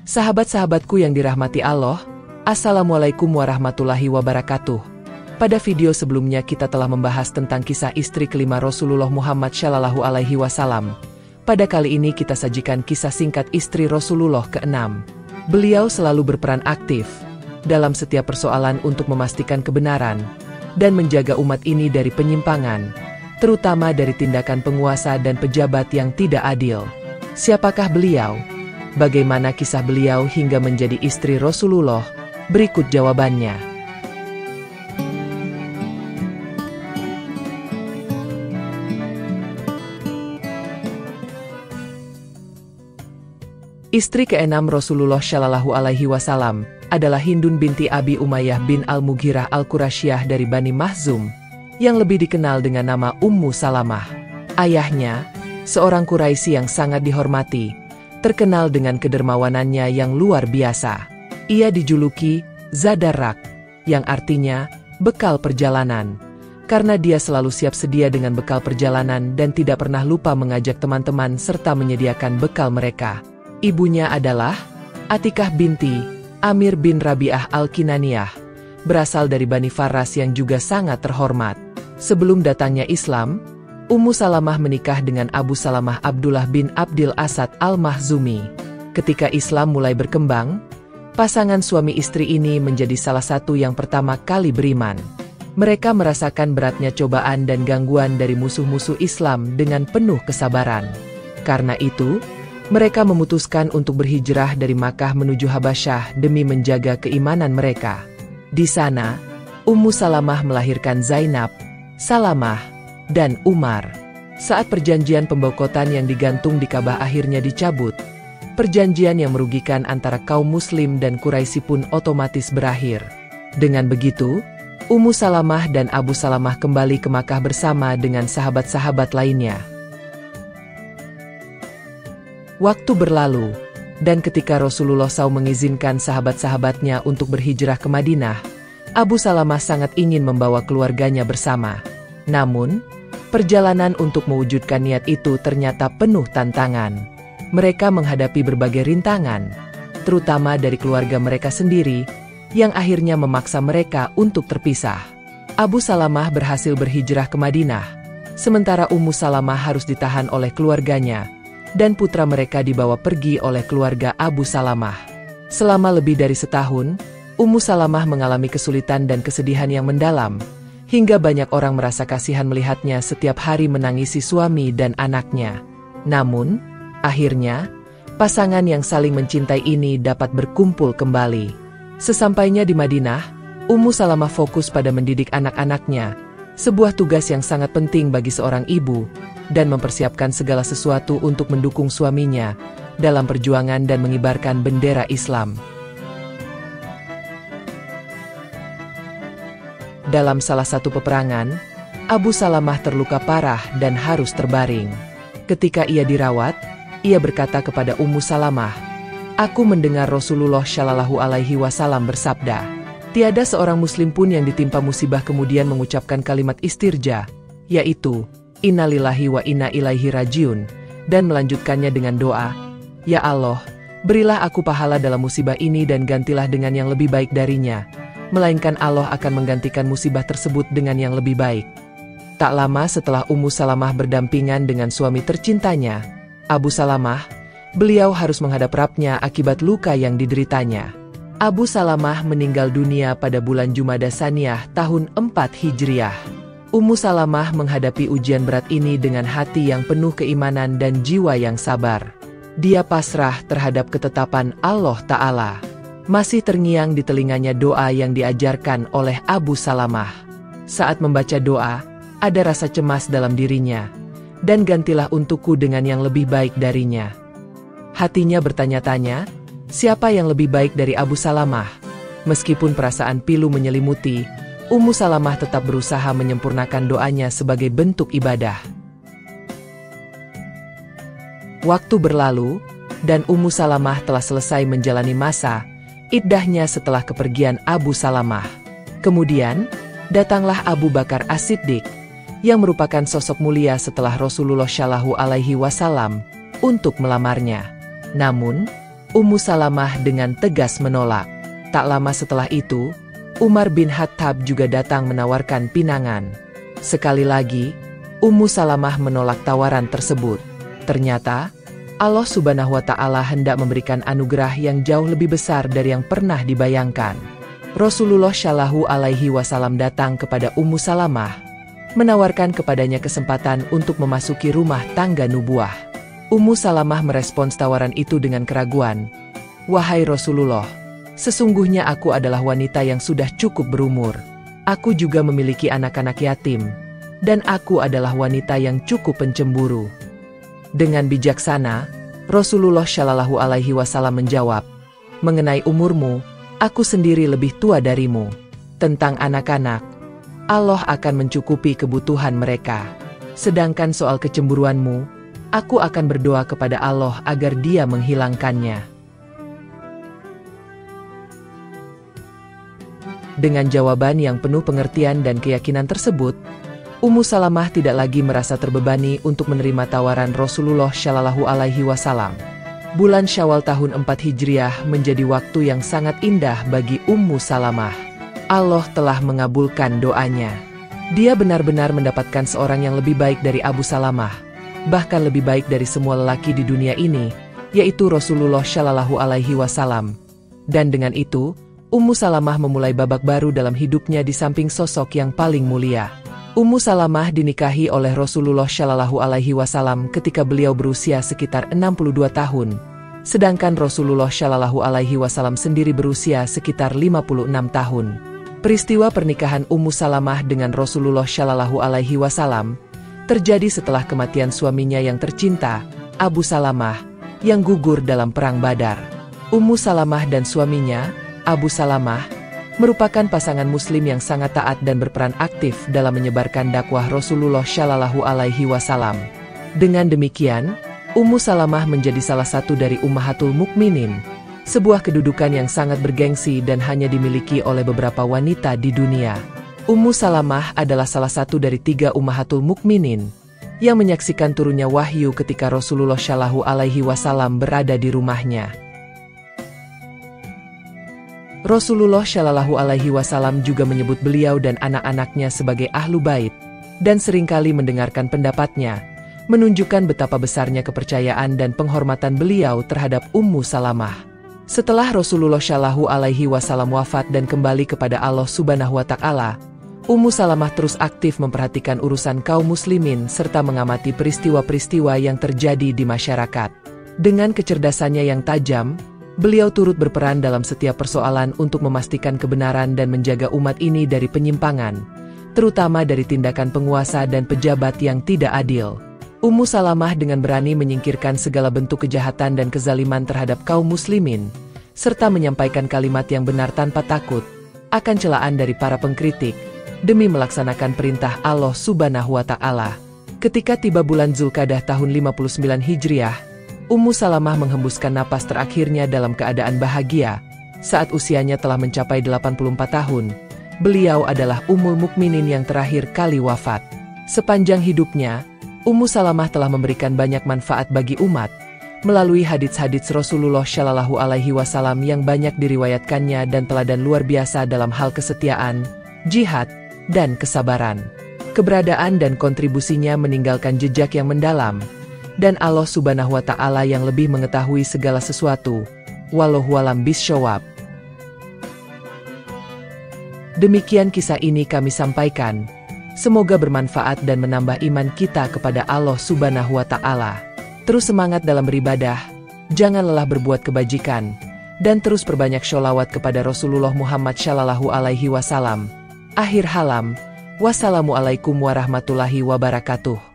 Sahabat-sahabatku yang dirahmati Allah, Assalamualaikum warahmatullahi wabarakatuh. Pada video sebelumnya kita telah membahas tentang kisah istri kelima Rasulullah Muhammad Shallallahu Alaihi Wasallam. Pada kali ini kita sajikan kisah singkat istri Rasulullah ke-6. Beliau selalu berperan aktif dalam setiap persoalan untuk memastikan kebenaran dan menjaga umat ini dari penyimpangan, terutama dari tindakan penguasa dan pejabat yang tidak adil. Siapakah beliau? Bagaimana kisah beliau hingga menjadi istri Rasulullah? Berikut jawabannya. Istri ke-6 Rasulullah Shallallahu Alaihi Wasallam adalah Hindun binti Abi Umayyah bin Al-Mughirah Al-Qurasyiyah dari Bani Makhzum, yang lebih dikenal dengan nama Ummu Salamah. Ayahnya, seorang Quraisy yang sangat dihormati, terkenal dengan kedermawanannya yang luar biasa. Ia dijuluki Zadarrak, yang artinya bekal perjalanan, karena dia selalu siap sedia dengan bekal perjalanan dan tidak pernah lupa mengajak teman-teman serta menyediakan bekal mereka. Ibunya adalah Atikah binti Amir bin Rabi'ah Al-Kinaniyah, berasal dari Bani Faras yang juga sangat terhormat. Sebelum datangnya Islam, Ummu Salamah menikah dengan Abu Salamah Abdullah bin Abdil Asad Al-Makhzumi. Ketika Islam mulai berkembang, pasangan suami istri ini menjadi salah satu yang pertama kali beriman. Mereka merasakan beratnya cobaan dan gangguan dari musuh-musuh Islam dengan penuh kesabaran. Karena itu, mereka memutuskan untuk berhijrah dari Makkah menuju Habasyah demi menjaga keimanan mereka. Di sana, Ummu Salamah melahirkan Zainab, Salamah, dan Umar. Saat perjanjian pemboikotan yang digantung di Ka'bah akhirnya dicabut, perjanjian yang merugikan antara kaum muslim dan Quraisy pun otomatis berakhir. Dengan begitu, Ummu Salamah dan Abu Salamah kembali ke Makkah bersama dengan sahabat-sahabat lainnya. Waktu berlalu, dan ketika Rasulullah SAW mengizinkan sahabat-sahabatnya untuk berhijrah ke Madinah, Abu Salamah sangat ingin membawa keluarganya bersama. Namun, perjalanan untuk mewujudkan niat itu ternyata penuh tantangan. Mereka menghadapi berbagai rintangan, terutama dari keluarga mereka sendiri, yang akhirnya memaksa mereka untuk terpisah. Abu Salamah berhasil berhijrah ke Madinah, sementara Ummu Salamah harus ditahan oleh keluarganya, dan putra mereka dibawa pergi oleh keluarga Abu Salamah. Selama lebih dari setahun, Ummu Salamah mengalami kesulitan dan kesedihan yang mendalam, hingga banyak orang merasa kasihan melihatnya setiap hari menangisi suami dan anaknya. Namun, akhirnya, pasangan yang saling mencintai ini dapat berkumpul kembali. Sesampainya di Madinah, Ummu Salamah fokus pada mendidik anak-anaknya, sebuah tugas yang sangat penting bagi seorang ibu, dan mempersiapkan segala sesuatu untuk mendukung suaminya dalam perjuangan dan mengibarkan bendera Islam. Dalam salah satu peperangan, Abu Salamah terluka parah dan harus terbaring. Ketika ia dirawat, ia berkata kepada Ummu Salamah, "Aku mendengar Rasulullah Shallallahu Alaihi Wasallam bersabda, tiada seorang muslim pun yang ditimpa musibah kemudian mengucapkan kalimat istirja, yaitu, Innalillahi wa inna ilaihi rajiun, dan melanjutkannya dengan doa, Ya Allah, berilah aku pahala dalam musibah ini dan gantilah dengan yang lebih baik darinya. Melainkan Allah akan menggantikan musibah tersebut dengan yang lebih baik." Tak lama setelah Ummu Salamah berdampingan dengan suami tercintanya, Abu Salamah, beliau harus menghadap Rabbnya akibat luka yang dideritanya. Abu Salamah meninggal dunia pada bulan Jumada Tsaniyah tahun 4 Hijriah. Ummu Salamah menghadapi ujian berat ini dengan hati yang penuh keimanan dan jiwa yang sabar. Dia pasrah terhadap ketetapan Allah Ta'ala. Masih terngiang di telinganya doa yang diajarkan oleh Abu Salamah. Saat membaca doa, ada rasa cemas dalam dirinya, dan gantilah untukku dengan yang lebih baik darinya. Hatinya bertanya-tanya, siapa yang lebih baik dari Abu Salamah? Meskipun perasaan pilu menyelimuti, Ummu Salamah tetap berusaha menyempurnakan doanya sebagai bentuk ibadah. Waktu berlalu, dan Ummu Salamah telah selesai menjalani masa iddahnya setelah kepergian Abu Salamah. Kemudian, datanglah Abu Bakar As-Siddiq, yang merupakan sosok mulia setelah Rasulullah Shallallahu Alaihi Wasallam, untuk melamarnya. Namun, Ummu Salamah dengan tegas menolak. Tak lama setelah itu, Umar bin Khattab juga datang menawarkan pinangan. Sekali lagi, Ummu Salamah menolak tawaran tersebut. Ternyata, Allah Subhanahu wa Ta'ala hendak memberikan anugerah yang jauh lebih besar dari yang pernah dibayangkan. Rasulullah Shallallahu Alaihi Wasallam datang kepada Ummu Salamah, menawarkan kepadanya kesempatan untuk memasuki rumah tangga nubuah. Ummu Salamah merespons tawaran itu dengan keraguan. "Wahai Rasulullah, sesungguhnya aku adalah wanita yang sudah cukup berumur. Aku juga memiliki anak-anak yatim, dan aku adalah wanita yang cukup pencemburu." Dengan bijaksana, Rasulullah Shallallahu Alaihi Wasallam menjawab, "Mengenai umurmu, aku sendiri lebih tua darimu. Tentang anak-anak, Allah akan mencukupi kebutuhan mereka. Sedangkan soal kecemburuanmu, aku akan berdoa kepada Allah agar Dia menghilangkannya." Dengan jawaban yang penuh pengertian dan keyakinan tersebut, Ummu Salamah tidak lagi merasa terbebani untuk menerima tawaran Rasulullah Shallallahu Alaihi Wasallam. Bulan Syawal tahun 4 Hijriah menjadi waktu yang sangat indah bagi Ummu Salamah. Allah telah mengabulkan doanya. Dia benar-benar mendapatkan seorang yang lebih baik dari Abu Salamah, bahkan lebih baik dari semua lelaki di dunia ini, yaitu Rasulullah Shallallahu Alaihi Wasallam. Dan dengan itu, Ummu Salamah memulai babak baru dalam hidupnya di samping sosok yang paling mulia. Ummu Salamah dinikahi oleh Rasulullah Shallallahu Alaihi Wasallam ketika beliau berusia sekitar 62 tahun, sedangkan Rasulullah Shallallahu Alaihi Wasallam sendiri berusia sekitar 56 tahun. Peristiwa pernikahan Ummu Salamah dengan Rasulullah Shallallahu Alaihi Wasallam terjadi setelah kematian suaminya yang tercinta, Abu Salamah, yang gugur dalam perang Badar. Ummu Salamah dan suaminya, Abu Salamah, merupakan pasangan muslim yang sangat taat dan berperan aktif dalam menyebarkan dakwah Rasulullah Shallallahu Alaihi Wasallam. Dengan demikian, Ummu Salamah menjadi salah satu dari Ummahatul Mukminin, sebuah kedudukan yang sangat bergengsi dan hanya dimiliki oleh beberapa wanita di dunia. Ummu Salamah adalah salah satu dari 3 Ummahatul Mukminin yang menyaksikan turunnya wahyu ketika Rasulullah Shallallahu Alaihi Wasallam berada di rumahnya. Rasulullah Shallallahu Alaihi Wasallam juga menyebut beliau dan anak-anaknya sebagai ahlu bait, dan seringkali mendengarkan pendapatnya, menunjukkan betapa besarnya kepercayaan dan penghormatan beliau terhadap Ummu Salamah. Setelah Rasulullah Shallallahu Alaihi Wasallam wafat dan kembali kepada Allah Subhanahu wa Ta'ala, Ummu Salamah terus aktif memperhatikan urusan kaum muslimin serta mengamati peristiwa-peristiwa yang terjadi di masyarakat. Dengan kecerdasannya yang tajam, beliau turut berperan dalam setiap persoalan untuk memastikan kebenaran dan menjaga umat ini dari penyimpangan, terutama dari tindakan penguasa dan pejabat yang tidak adil. Ummu Salamah dengan berani menyingkirkan segala bentuk kejahatan dan kezaliman terhadap kaum muslimin, serta menyampaikan kalimat yang benar tanpa takut akan celaan dari para pengkritik, demi melaksanakan perintah Allah Subhanahu wa Ta'ala. Ketika tiba bulan Zulqa'dah tahun 59 Hijriah, Ummu Salamah menghembuskan napas terakhirnya dalam keadaan bahagia. Saat usianya telah mencapai 84 tahun, beliau adalah Ummul Mukminin yang terakhir kali wafat. Sepanjang hidupnya, Ummu Salamah telah memberikan banyak manfaat bagi umat, melalui hadits-hadits Rasulullah Shallallahu Alaihi Wasallam yang banyak diriwayatkannya dan teladan luar biasa dalam hal kesetiaan, jihad, dan kesabaran. Keberadaan dan kontribusinya meninggalkan jejak yang mendalam, dan Allah Subhanahu wa Ta'ala yang lebih mengetahui segala sesuatu. Wallahu a'lam bishawab. Demikian kisah ini kami sampaikan. Semoga bermanfaat dan menambah iman kita kepada Allah Subhanahu wa Ta'ala. Terus semangat dalam beribadah, jangan lelah berbuat kebajikan, dan terus perbanyak sholawat kepada Rasulullah Muhammad Shallallahu Alaihi Wasallam. Akhir halam, wassalamualaikum warahmatullahi wabarakatuh.